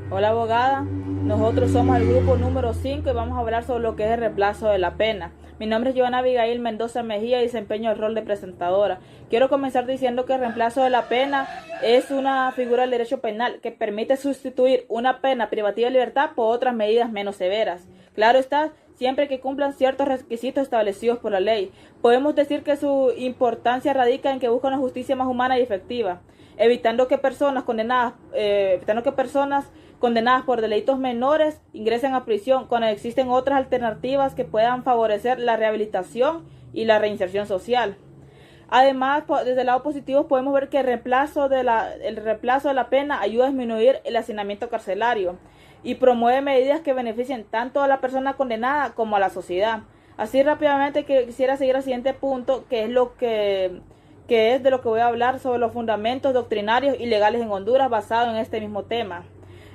Hola abogada, nosotros somos el grupo número 5 y vamos a hablar sobre lo que es el reemplazo de la pena. Mi nombre es Joana Abigail Mendoza Mejía y desempeño el rol de presentadora. Quiero comenzar diciendo que el reemplazo de la pena es una figura del derecho penal que permite sustituir una pena privativa de libertad por otras medidas menos severas. Claro está, siempre que cumplan ciertos requisitos establecidos por la ley. Podemos decir que su importancia radica en que busca una justicia más humana y efectiva, evitando que personas condenadas por delitos menores ingresen a prisión cuando existen otras alternativas que puedan favorecer la rehabilitación y la reinserción social. Además, desde el lado positivo podemos ver que el reemplazo de la pena ayuda a disminuir el hacinamiento carcelario y promueve medidas que beneficien tanto a la persona condenada como a la sociedad. Así rápidamente quisiera seguir al siguiente punto, que es de lo que voy a hablar sobre los fundamentos doctrinarios y legales en Honduras basado en este mismo tema.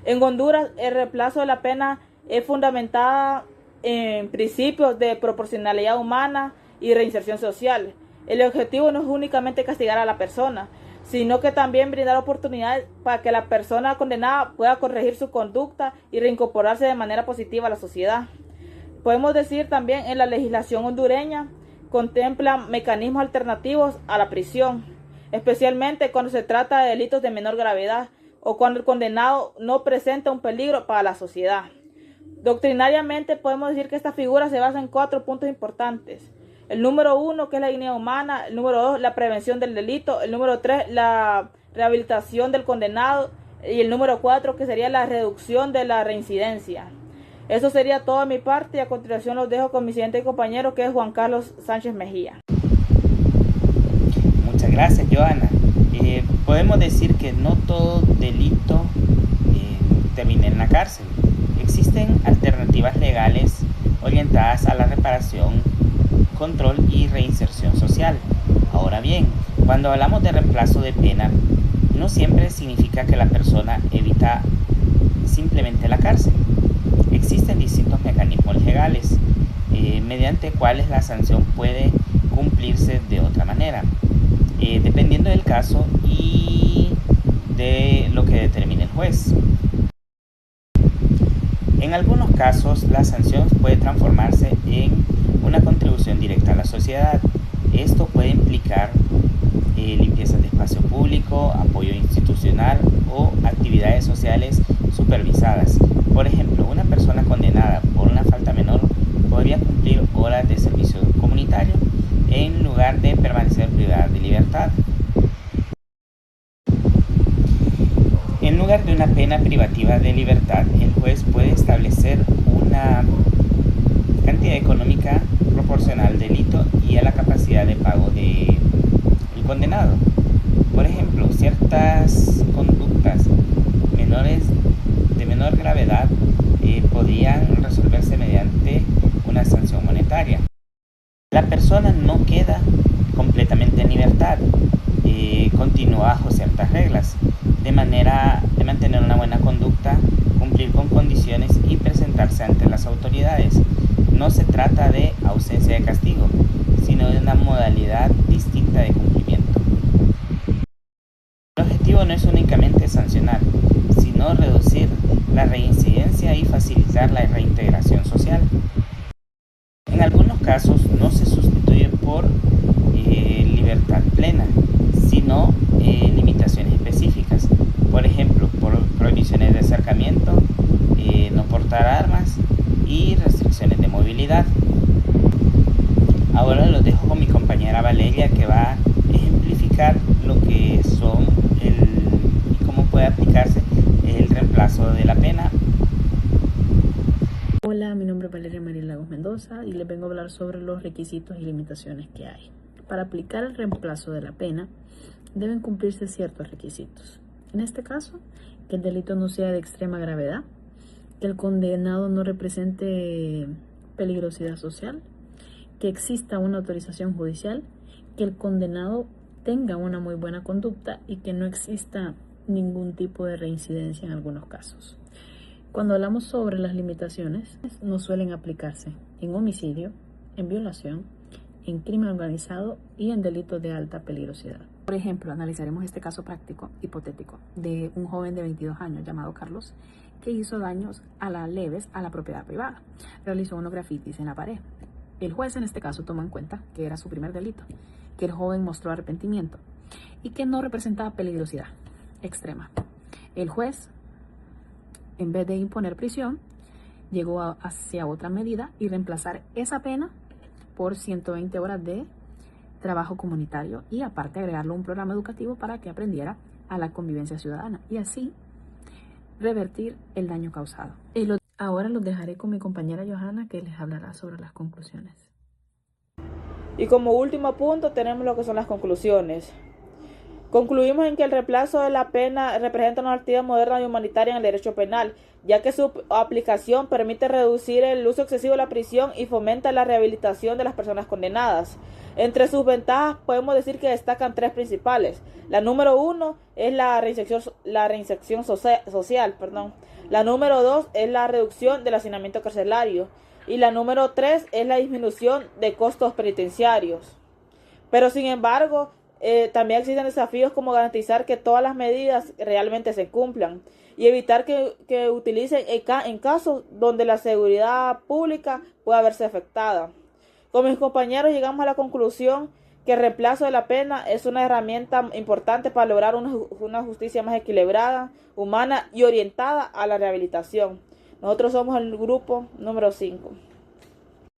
En Honduras, el reemplazo de la pena es fundamentada en principios de proporcionalidad humana y reinserción social. El objetivo no es únicamente castigar a la persona, sino que también brindar oportunidades para que la persona condenada pueda corregir su conducta y reincorporarse de manera positiva a la sociedad. Podemos decir también en la legislación hondureña contempla mecanismos alternativos a la prisión, especialmente cuando se trata de delitos de menor gravedad o cuando el condenado no presenta un peligro para la sociedad. Doctrinariamente podemos decir que esta figura se basa en 4 puntos importantes. El número 1, que es la dignidad humana; el número 2, la prevención del delito; el número 3, la rehabilitación del condenado; y el número 4, que sería la reducción de la reincidencia. Eso sería todo de mi parte y a continuación los dejo con mi siguiente compañero, que es Juan Carlos Sánchez Mejía. Muchas gracias, Joana. Podemos decir que no todo delito termina en la cárcel. Existen alternativas legales orientadas a la reparación, control y reinserción social. Ahora bien, cuando hablamos de reemplazo de pena, no siempre significa que la persona evita simplemente la cárcel. Existen distintos mecanismos legales mediante cuales la sanción puede cumplirse de otra manera, dependiendo del caso y de lo que determine el juez. En algunos casos, la sanción puede transformarse en una contribución directa a la sociedad. Esto puede implicar limpieza de espacio público, apoyo institucional o actividades sociales supervisadas. Por ejemplo, una persona condenada por una falta menor podría cumplir horas de servicio comunitario en lugar de permanecer privada de libertad. En lugar de una pena privativa de libertad, el juez puede establecer una cantidad económica proporcional al delito y a la capacidad de pago del condenado. Por ejemplo, ciertas conductas de menor gravedad podrían resolverse mediante una sanción monetaria. La persona no queda completamente en libertad, continúa bajo ciertas reglas, de manera de mantener una buena conducta, cumplir con condiciones y presentarse ante las autoridades. No se trata de ausencia de castigo, sino de una modalidad distinta de cumplimiento. El objetivo no es únicamente sancionar, sino reducir la reincidencia y facilitar la reintegración social. En algunos casos no se sustituye por libertad plena, sino limitaciones específicas. Por ejemplo, por prohibiciones de acercamiento, no portar armas y restricciones de movilidad. Ahora los dejo con mi compañera Valeria, que va a ejemplificar lo que son y cómo puede aplicarse el reemplazo de la pena. Hola, mi nombre es Valeria Mariel Lagos Mendoza y les vengo a hablar sobre los requisitos y limitaciones que hay. Para aplicar el reemplazo de la pena, deben cumplirse ciertos requisitos. En este caso, que el delito no sea de extrema gravedad, que el condenado no represente peligrosidad social, que exista una autorización judicial, que el condenado tenga una muy buena conducta y que no exista ningún tipo de reincidencia en algunos casos. Cuando hablamos sobre las limitaciones, no suelen aplicarse en homicidio, en violación, en crimen organizado y en delitos de alta peligrosidad. Por ejemplo, analizaremos este caso práctico, hipotético, de un joven de 22 años llamado Carlos, que hizo daños leves a la propiedad privada. Realizó unos grafitis en la pared. El juez en este caso tomó en cuenta que era su primer delito, que el joven mostró arrepentimiento y que no representaba peligrosidad extrema. El juez, en vez de imponer prisión, llegó hacia otra medida y reemplazar esa pena por 120 horas de trabajo comunitario y aparte agregarlo a un programa educativo para que aprendiera a la convivencia ciudadana y así revertir el daño causado. Ahora los dejaré con mi compañera Johanna, que les hablará sobre las conclusiones. Y como último punto tenemos lo que son las conclusiones. Concluimos en que el reemplazo de la pena representa una alternativa moderna y humanitaria en el derecho penal, ya que su aplicación permite reducir el uso excesivo de la prisión y fomenta la rehabilitación de las personas condenadas. Entre sus ventajas podemos decir que destacan tres principales. La número 1 es la reinserción social. La número 2 es la reducción del hacinamiento carcelario. Y la número 3 es la disminución de costos penitenciarios. Pero sin embargo, también existen desafíos como garantizar que todas las medidas realmente se cumplan y evitar que utilicen en casos donde la seguridad pública pueda verse afectada. Con mis compañeros llegamos a la conclusión que el reemplazo de la pena es una herramienta importante para lograr una justicia más equilibrada, humana y orientada a la rehabilitación. Nosotros somos el grupo número 5.